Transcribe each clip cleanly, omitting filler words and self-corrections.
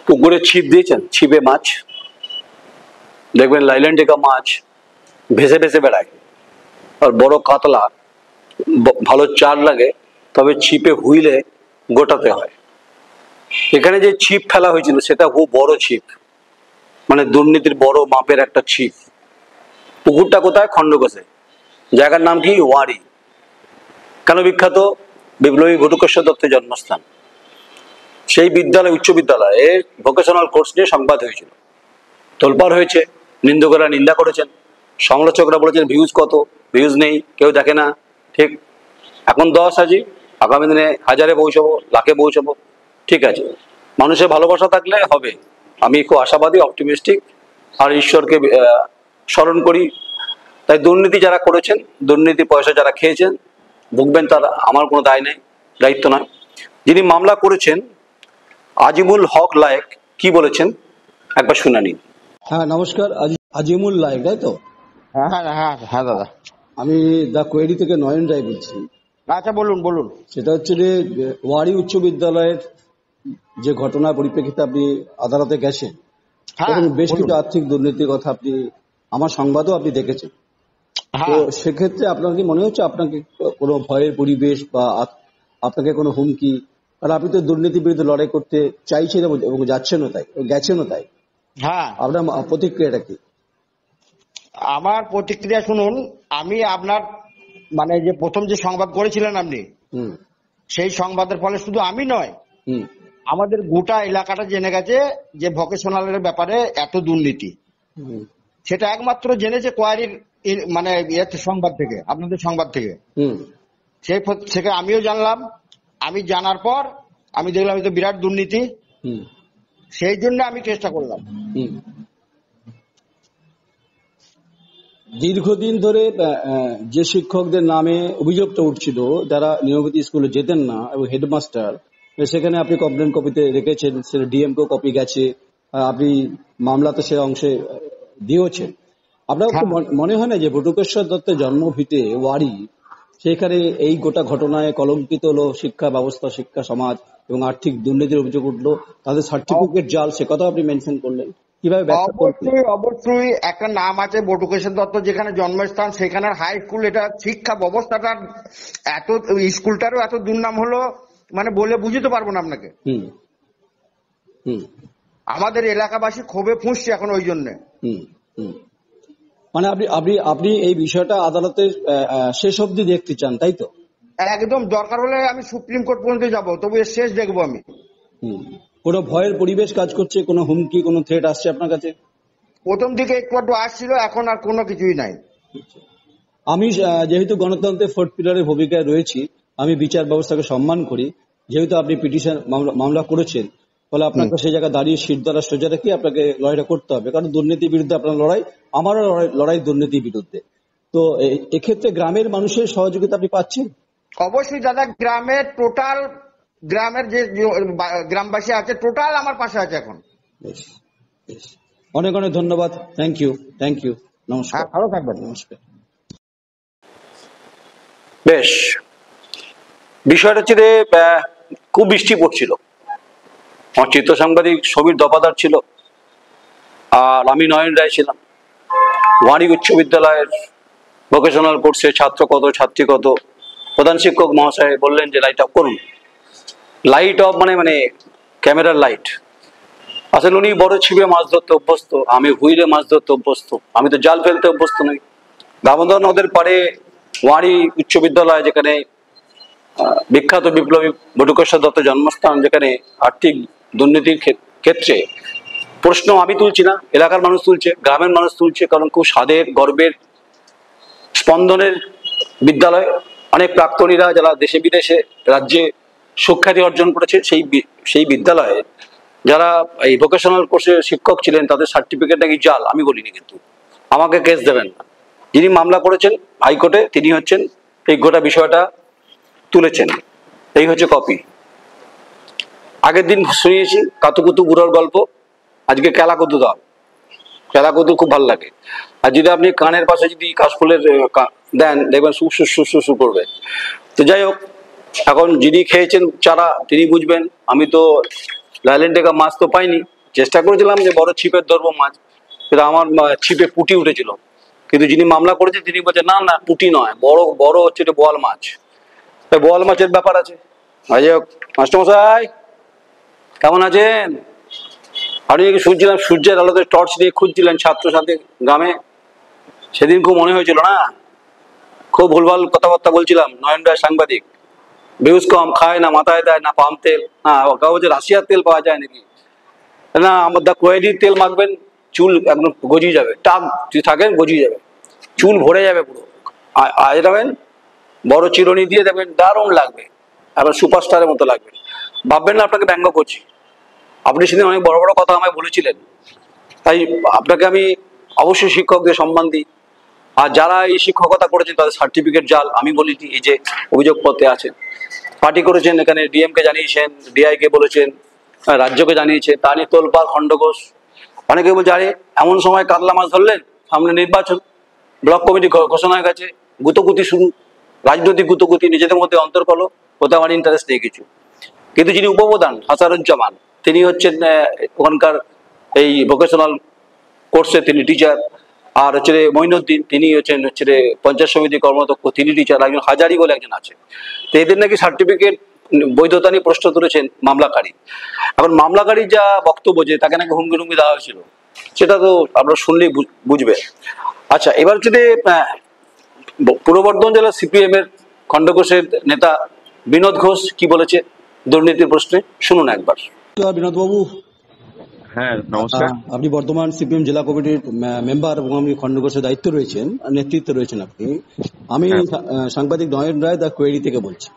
পুকুরে ছিপ দিয়েছেন, ছিপে মাছ দেখবেন লাইল্যান্ড টেকা মাছ ভেসে ভেসে বেড়ায়, আর বড় কাতলা ভালো চার লাগে, তবে ছিপে হুইলে গোটাতে হয়। এখানে যে ছিপ ফেলা হয়েছিল সেটা খুব বড় ছিপ, মানে দুর্নীতির বড় মাপের একটা ছিপ। পুকুরটা কোথায়? খণ্ডঘোষে। জায়গার নাম কি? ওয়ারি। কেন বিখ্যাত? বিপ্লবী বটুকেশ্বর দত্তের জন্মস্থান। সেই বিদ্যালয়, উচ্চ বিদ্যালয়ে ভোকেশনাল কোর্স নিয়ে সংবাদ হয়েছিল, তোলপাড় হয়েছে, নিন্দুকেরা নিন্দা করেছেন, সমালোচকরা বলেছেন ভিউজ কত, ভিউজ নেই, কেউ দেখে না। ঠিক, এখন 10 আছি, আগামী দিনে 1000-এ পৌঁছাবো, লাখে পৌঁছাবো। ঠিক আছে, মানুষের ভালোবাসা থাকলে হবে। আমি খুব আশাবাদী, অপটিমিস্টিক, আর ঈশ্বরকে স্মরণ করি। তাই দুর্নীতি যারা করেছেন, দুর্নীতি পয়সা যারা খেয়েছেন, ভুগবেন, তারা আমার কোনো দায় নেই, দায়িত্ব নয়। যিনি মামলা করেছেন আজিমুল হক লায়েক কি বলেছেন একবার শুনে নিন। হ্যাঁ, নমস্কার। আজিমুল লায়েক, তাই তো? হ্যাঁ হ্যাঁ হ্যাঁ হ্যাঁ দাদা, আমি দ্য কোয়েরি থেকে নয়ন রায় বলছি। আচ্ছা বলুন বলুন। সেটা হচ্ছে যে ওয়ারি উচ্চ বিদ্যালয়ের যে ঘটনার পরিপ্রেক্ষিতে আপনি আদালতে গেছেন এবং বেশ কিছু আর্থিক দুর্নীতির কথা আপনি আমার সংবাদও আপনি দেখেছেন। তো সেক্ষেত্রে আপনার কি মনে হচ্ছে আপনাকে কোনো ভয়ের পরিবেশ বা আপনাকে কোনো হুমকি, কারণ আপনি তো দুর্নীতির বিরুদ্ধে লড়াই করতে চাইছেন এবং যাচ্ছেনও তাই, গেছেনও তাই, হ্যাঁ, আপনার প্রতিক্রিয়াটা কি? আমার প্রতিক্রিয়া শুনুন। আমি আপনার মানে যে প্রথম যে সংবাদ করেছিলেন আপনি, সেই সংবাদের ফলে শুধু আমি নয়, আমাদের গোটা এলাকাটা জেনে গেছে যে ভোকেশনালের ব্যাপারে এত দুর্নীতি। সেটা একমাত্র জেনেছে কোয়ারির মানে সংবাদ থেকে, আপনাদের সংবাদ থেকে। সেই থেকে আমিও জানলাম। আমি জানার পর আমি দেখলাম তো বিরাট দুর্নীতি, সেই জন্য আমি চেষ্টা করলাম। দীর্ঘদিন ধরে যে শিক্ষকদের নামে অভিযোগটা উঠছিল, যারা নিয়মিত স্কুলে যেতেন না এবং হেডমাস্টার, সেখানে আপনি কমপ্লেন কপিতে রেখেছেন, সেটা ডিএমকেও কপি গেছে, আপনি মামলাতে সে অংশে দিয়েছেন। আপনার মনে হয় না যে বটুকেশ্বর দত্তের জন্মভিটে ওয়ারি, সেখানে এই গোটা ঘটনায় কলঙ্কিত হলো শিক্ষা ব্যবস্থা, শিক্ষা সমাজ এবং আর্থিক দুর্নীতির অভিযোগ উঠলো, তাদের সার্টিফিকেট জাল, সে কথা আপনি মেনশন করলেন, কিভাবে? অবশ্যই একটা নাম আছে বটুকেশ্বর দত্ত, যেখানে জন্মস্থান, সেখানে হাই স্কুল, এটা শিক্ষা ব্যবস্থাটা এত, স্কুলটারও এত দুর্নাম হলো মানে বলে বুঝতে পারবো না আপনাকে। আমাদের এলাকাবাসী ক্ষোভে ফুঁসছে এখন ওই জন্য। মানে আপনি এই বিষয়টা আদালতের শেষ অবধি দেখতে চান, তাই তো? একদম, দরকার হলে আমি সুপ্রিম কোর্ট পর্যন্ত যাবো, তবু এর শেষ দেখবো আমি। কোনো ভয়ের পরিবেশ কাজ করছে, কোনো হুমকি, কোনো থ্রেট আসছে আপনার কাছে? প্রথম দিকে একটু আসছিল, এখন আর কোনো কিছুই নাই। আমি যেহেতু গণতন্ত্রের ফোর্থ পিলারের ভূমিকায় রয়েছি, আমি বিচার ব্যবস্থাকে সম্মান করি। যেহেতু আপনি পিটিশন মামলা করেছেন, ফলে আপনাকে সেই জায়গায় দাঁড়িয়ে শীত দ্বারা সোজা রেখে আপনাকে লড়াইটা করতে হবে, কারণ দুর্নীতির বিরুদ্ধে আপনার লড়াই, আমারও লড়াই দুর্নীতির বিরুদ্ধে। তো এক্ষেত্রে গ্রামের মানুষের সহযোগিতা আপনি পাচ্ছেন? অবশ্যই দাদা, গ্রামের যে গ্রামবাসী আছে টোটাল আমার পাশে আছে এখন। অনেক অনেক ধন্যবাদ। Thank you. নমস্কার। ভালো থাকবেন। নমস্কার। বেশ, বিষয়টা হচ্ছে যে খুব বৃষ্টি পড়ছিল, আমার চিত্র সাংবাদিক সমীর দফাদার ছিল, আর আমি নয়ন রায় ছিলাম। ওয়ারি উচ্চ বিদ্যালয়ের ভোকেশনাল কোর্সে ছাত্র কত, ছাত্রী কত, প্রধান শিক্ষক মহাশয় বললেন যে লাইট অফ করুন। লাইট অফ মানে ক্যামেরার লাইট। আসলে উনি বড় ছিপে মাছ ধরতে অভ্যস্ত, আমি হুইলে মাছ ধরতে অভ্যস্ত, আমি তো জাল ফেলতে অভ্যস্ত নই। দামোদর নদের পাড়ে ওয়ারি উচ্চ বিদ্যালয়, যেখানে বিখ্যাত বিপ্লবী বটুকেশ্বর দত্তের জন্মস্থান, যেখানে আর্থিক দুর্নীতির ক্ষেত্রে প্রশ্ন আমি তুলছি না, এলাকার মানুষ তুলছে, গ্রামের মানুষ তুলছে, কারণ খুব স্বাদের, গর্বের, স্পন্দনের বিদ্যালয়। অনেক প্রাক্তনীরা যারা দেশে বিদেশে রাজ্যে সুখ্যাতি অর্জন করেছে, সেই বিদ্যালয়ে যারা এই ভোকেশনাল কোর্সের শিক্ষক ছিলেন, তাদের সার্টিফিকেট নাকি জাল। আমি বলিনি, কিন্তু আমাকে কেস দেবেন না। যিনি মামলা করেছেন হাইকোর্টে, তিনি হচ্ছেন এই গোটা বিষয়টা তুলেছেন। এই হচ্ছে কপি। আগের দিন শুনিয়েছি কাতুকুতু বুড়োর গল্প, আজকে কেলাকুতু দাও। কেলাকুতু খুব ভালো লাগে। আর যদি আপনি কানের পাশে যদি কাশফুলের দেন, দেখবেন সুসু করবে। তো যাই হোক, এখন যিনি খেয়েছেন চারা তিনি বুঝবেন। আমি তো লাইল্যান্ড টেকা মাছ তো পাইনি, চেষ্টা করেছিলাম যে বড় ছিপের ধরবো মাছ, কিন্তু আমার ছিপে পুঁটি উঠেছিল, কিন্তু যিনি মামলা করেছেন তিনি বলছেন না না পুঁটি নয়, বড় বড় হচ্ছে এটা বোয়াল মাছ। তাই বোয়াল মাছের ব্যাপার আছে। যাই হোক, মাস্টারমশাই কেমন আছেন? আপনি শুনছিলাম সূর্যের আলোতে টর্চ দিয়ে খুঁজছিলেন ছাত্রছাত্রী গ্রামে, সেদিন খুব মনে হয়েছিল না? খুব ভুলভাল কথাবার্তা বলছিলাম। নয়ন রায় সাংবাদিক, ভিউজ কম, খায় না, মাথায় দেয় না, পাম তেল না, কাগজে রাশিয়ার তেল পাওয়া যায় নাকি না, আমার দা কোয়েডির তেল মাখবেন, চুল একদম গজিয়ে যাবে, টাক যদি থাকেন গজিয়ে যাবে, চুল ভরে যাবে পুরো, আজ যাবেন বড় চিরুনি দিয়ে দেবেন, দারুণ লাগবে, আবার সুপারস্টারের মতো লাগবে। ভাববেন না আপনাকে ব্যঙ্গ করছি, আপনি সেদিন অনেক বড় বড় কথা আমায় বলেছিলেন, তাই আপনাকে আমি অবশ্যই শিক্ষকদের সম্মান দিই। আর যারা এই শিক্ষকতা করেছেন তাদের সার্টিফিকেট জাল, আমি বলিনি, এই যে অভিযোগপত্রে আছে, পার্টি করেছেন, এখানে ডিএম কে জানিয়েছেন, ডিআই কে বলেছেন, রাজ্যকে জানিয়েছে, তা নিয়ে তোলপাড় খণ্ডঘোষ। অনেকে বলছে আরে এমন সময় কাতলা মাছ ধরলেন, সামনে নির্বাচন, ব্লক কমিটি ঘোষণা হয়ে গেছে, গুতগুতি শুরু, রাজনৈতিক গুতগুতি, নিজেদের মধ্যে অন্তর্কল, কোথাও আমার ইন্টারেস্ট নেই কিছু। কিন্তু যিনি উপপ্রধান হাসারুজ্জামান, তিনি হচ্ছেন ওখানকার এই ভোকেশনাল কোর্সে তিনি টিচার, আর হচ্ছে মঈনুদ্দিন তিনি হচ্ছেন পঞ্চায়েত সমিতি কর্মদক্ষ, তিনি টিচার, একজন হাজারি বলে একজন আছে। তো এদের নাকি সার্টিফিকেট বৈধতা নিয়ে প্রশ্ন তুলেছেন মামলাকারী। এখন মামলাকারীর যা বক্তব্য যে তাকে নাকি হুমকি টুমকি দেওয়া হয়েছিল, সেটা তো আপনারা শুনলেই বুঝবেন। আচ্ছা, এবার হচ্ছে পূর্ব বর্ধমান জেলার সিপিএম এর খণ্ডঘোষের নেতা বিনোদ ঘোষ কি বলেছে দুর্নীতির প্রশ্নে, শুনুন একবার। বিনোদ বাবু, হ্যাঁ নমস্কার। আপনি বর্তমান সিপিএম জেলা কমিটির মেম্বার এবং আপনি খণ্ডঘোষের দায়িত্ব রয়েছেন, নেতৃত্বে রয়েছেন আপনি। আমি সাংবাদিক নয়ন রায় দা কোয়েরি থেকে বলছি।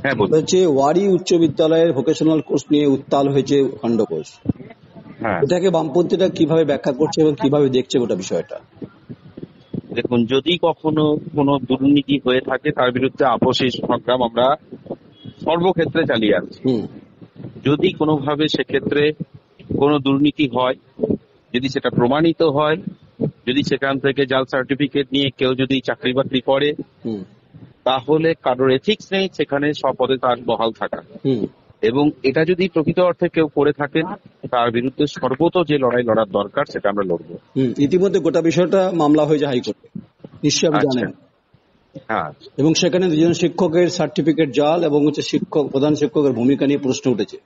হ্যাঁ, হচ্ছে ওয়ারি উচ্চ বিদ্যালয়ের ভোকেশনাল কোর্স নিয়ে উত্তাল হয়েছে খণ্ডঘোষ। হ্যাঁ, এটাকে বামপন্থীরা কিভাবে ব্যাখ্যা করছে এবং কিভাবে দেখছে গোটা বিষয়টা? দেখুন, যদি কখনো কোনো দুর্নীতি হয়ে থাকে তার বিরুদ্ধে আপোষের সংগ্রাম আমরা সর্বক্ষেত্রে চালিয়ে আসছি। যদি কোনোভাবে সেক্ষেত্রে কোনো দুর্নীতি হয়, যদি সেটা প্রমাণিত হয়, যদি সেখান থেকে জাল সার্টিফিকেট নিয়ে কেউ যদি চাকরি বাকরি করে, তাহলে কারোর এথিক্স নেই সেখানে স্বপদে তার বহাল থাকা। এবং এটা যদি প্রকৃত অর্থে কেউ করে থাকেন তার বিরুদ্ধে সর্বত যে লড়াই লড়ার দরকার সেটা আমরা লড়বো। ইতিমধ্যে গোটা বিষয়টা মামলা হয়েছে হাইকোর্টে, নিশ্চয়ই আপনি জানেন। হ্যাঁ, এবং সেখানে দুজন শিক্ষকের সার্টিফিকেট জাল এবং প্রধান শিক্ষকের ভূমিকা নিয়ে প্রশ্ন উঠেছে,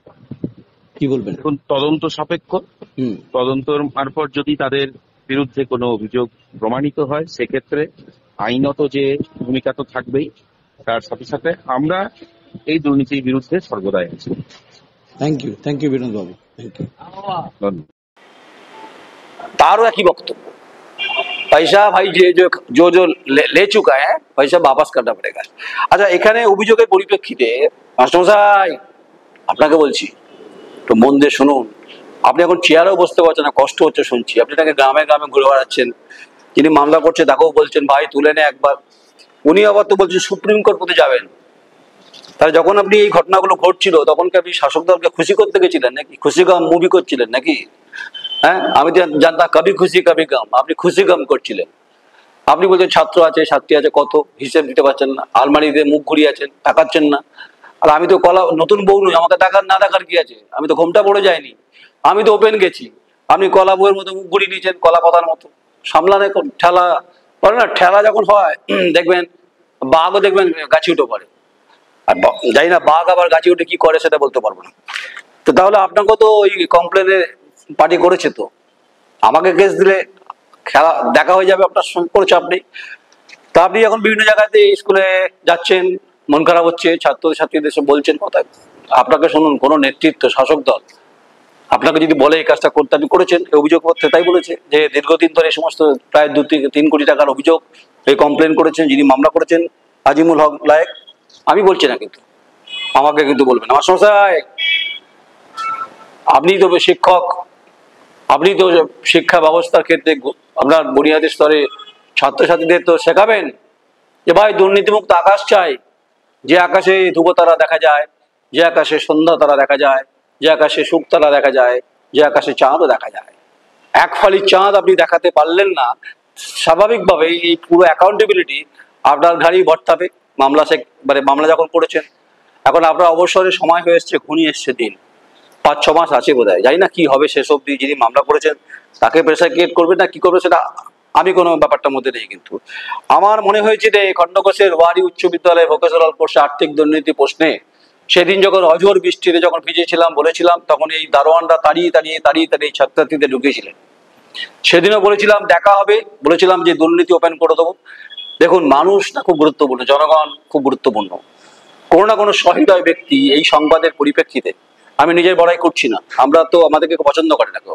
কি বলবেন? এখন তদন্ত সাপেক্ষ, তদন্তর মারফত যদি তাদের বিরুদ্ধে কোনো অভিযোগ প্রমাণিত হয় সেক্ষেত্রে আইনত যে ভূমিকা তো থাকবেই, তার সাথে সাথে আমরা এই দুর্নীতির বিরুদ্ধে সর্বদাই আছি। Thank you Binod Babu, thank you. তারও একই বক্তব্য, পয়সা ভাই जो ले चुका है पैसा वापस करना पड़ेगा। আচ্ছা, এখানে অভিযোগের পরিপ্রেক্ষিতে মাস্টারমশাই আপনাকে বলছি, তো মন দিয়ে শুনুন। আপনি এখন চেয়ারেও বসতে পারছেন না, কষ্ট হচ্ছে শুনছি। আপনি তাকে গ্রামে গ্রামে ঘুরে বেড়াচ্ছেন, যিনি মামলা করছে তাকেও বলছেন ভাই তুলে নে একবার, উনি আবার তো বলছেন সুপ্রিম কোর্ট পর্যন্ত যাবেন। তাহলে যখন আপনি এই ঘটনাগুলো ঘটছিল তখন কি আপনি শাসক দলকে খুশি করতে গেছিলেন নাকি? খুশি গাম মুভি করছিলেন নাকি? হ্যাঁ, আমি জানতাম কবি খুশি কবি গাম, আপনি খুশি গাম করছিলেন। আপনি বলছেন ছাত্র আছে ছাত্রী আছে, কত হিসেব দিতে পারছেন না, আলমারিতে মুখ ঘুরিয়ে আছেন, তাকাচ্ছেন না। আর আমি তো নতুন বউ নই, আমাকে না দেখার কি আছে? আমি তো ঘোমটা পড়ে যায়নি, আমি তো ওপেন গেছি। আপনি কলা বউয়ের মতো মুখ ঘুরিয়ে নিয়েছেন, কলা পাতার মতো। সামলান এখন, ঠেলা বলে না, ঠেলা যখন হয় দেখবেন বাঘও দেখবেন গাছে উঠে পড়ে। আর জানি না বাঘ আবার গাছে উঠে কি করে সেটা বলতে পারবো না। তো তাহলে আপনাকেও তো ওই কমপ্লেনে পার্টি করেছে, তো আমাকে কেস দিলে খেলা দেখা হয়ে যাবে, আপনার সঙ্গে করেছে আপনি। তা আপনি এখন বিভিন্ন জায়গাতে স্কুলে যাচ্ছেন, মন খারাপ হচ্ছে, ছাত্রছাত্রীদের সব বলছেন কথা। আপনাকে শুনুন, কোনো নেতৃত্ব শাসক দল আপনাকে যদি বলে এই কাজটা করতে, আপনি করেছেন। এই অভিযোগপত্রে তাই বলেছে যে দীর্ঘদিন ধরে এই সমস্ত প্রায় 2-3 কোটি টাকার অভিযোগ এই কমপ্লেন করেছেন যিনি মামলা করেছেন আজিমুল হক লায়েক। আমি বলছি না, কিন্তু আমাকে কিন্তু বলবেন। আমার সমস্যায় আপনি তো শিক্ষক, আপনি তো শিক্ষা ব্যবস্থার ক্ষেত্রে আপনার বুনিয়াদী স্তরে ছাত্রছাত্রীদের তো শেখাবেন যে ভাই দুর্নীতিমুক্ত আকাশ চাই, যে আকাশে ধ্রুবতারা দেখা যায়, যে আকাশে সন্ধ্যা তারা দেখা যায়, যে আকাশে শুকতারা দেখা যায়, যে আকাশে চাঁদও দেখা যায়। এক ফালি চাঁদ আপনি দেখাতে পারলেন না, স্বাভাবিকভাবে এই পুরো অ্যাকাউন্টেবিলিটি আপনার ঘাড়েই বর্তাবে। মামলা যখন করেছেন, এখন আপনার অবসরের সময় হয়ে এসছে, ঘনিয়ে এসছে দিন, 5-6 মাস আছে বোধ হয়, জানি না কি হবে শেষ অব্দি। যিনি মামলা করেছেন তাকে প্রেসার ক্রিয়েট করবে না কি করবে সেটা আমি কোনো ব্যাপারটার মধ্যে নেই। কিন্তু আমার মনে হয়েছে যে খণ্ডঘোষের ওয়ারি উচ্চ বিদ্যালয়ে ভোকেশনাল কোর্সে আর্থিক দুর্নীতি প্রশ্নে সেদিন যখন অঝোর বৃষ্টিতে যখন ভিজেছিলাম বলেছিলাম, তখন এই দারোয়ানরা তাড়িয়ে ছাত্রছাত্রীদের ঢুকিয়েছিলেন। সেদিনও বলেছিলাম দেখা হবে, বলেছিলাম যে দুর্নীতি ওপেন করে দেবো। দেখুন, মানুষটা খুব গুরুত্বপূর্ণ, জনগণ খুব গুরুত্বপূর্ণ। কোনো না কোনো সহৃদয় ব্যক্তি এই সংবাদের পরিপ্রেক্ষিতে, আমি নিজের বড়াই করছি না, আমরা তো আমাদেরকে পছন্দ করে না কেউ,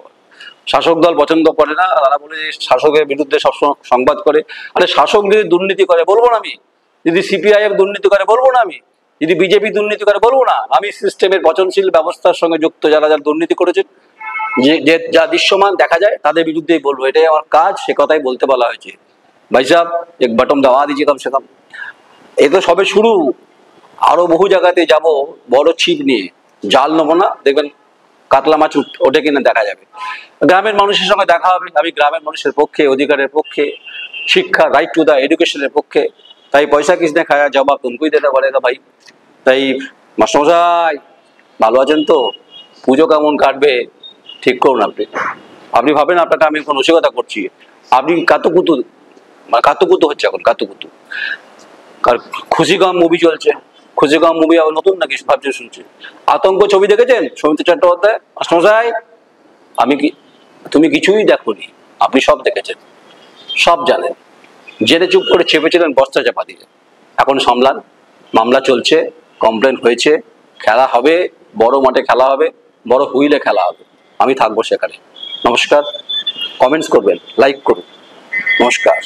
শাসক দল পছন্দ করে না, তারা বলে যে শাসকের বিরুদ্ধে সবসময় সংবাদ করে। আরে শাসক যদি দুর্নীতি করে বলবো না আমি, যদি সিপিআইএম দুর্নীতি করে বলবো না আমি, যদি বিজেপি দুর্নীতি করে বলবো না আমি। সিস্টেমের পচনশীল ব্যবস্থার সঙ্গে যুক্ত যারা যারা দুর্নীতি করেছেন, যে যা দৃশ্যমান দেখা যায় তাদের বিরুদ্ধেই বলবো, এটাই আমার কাজ, সে কথাই বলতে বলা হয়েছে। ভাই সাহেব এক বটম দাওয়া দিয়েছে কমসে কম। এ তো সবে শুরু, আরো বহু জায়গাতে যাব বড় ছিপ নিয়ে, জাল নেবো না, দেখবেন কাতলা মাছ ওঠে কিনা দেখা যাবে। গ্রামের মানুষের সঙ্গে দেখা হবে, আমি গ্রামের মানুষের পক্ষে, অধিকারের পক্ষে, শিক্ষা, রাইট টু দা এডুকেশনের পক্ষে। তাই পয়সা কিসনে খায়া জবাব তুমকুই দিতে পারেগা ভাই। তাই মাস্টারমশাই ভালো আছেন তো? পুজো কেমন কাটবে ঠিক করুন আপনি। আপনি ভাবেন আপনাকে আমি কোনো রসিকতা করছি, আপনি কাতুকুতু হচ্ছে এখন কাতুকুতু। আর খুশিগাম মুভি চলছে, খুশিগাম মুভি আবার নতুন নাকি ভাবছে শুনছি। আতঙ্ক ছবি দেখেছেন সৌমিত্র চট্টোপাধ্যায়? মাস্টারমশাই তুমি কিছুই দেখোনি, আপনি সব দেখেছেন, সব জানেন। জেনে চুপ করে চেপেছিলেন, বস্তা চাপা দিয়ে। এখন সামলান, মামলা চলছে, কমপ্লেন হয়েছে, খেলা হবে, বড় মাঠে খেলা হবে, বড় হুইলে খেলা হবে, আমি থাকবো সেখানে। নমস্কার, কমেন্টস করবেন, লাইক করুন, নমস্কার।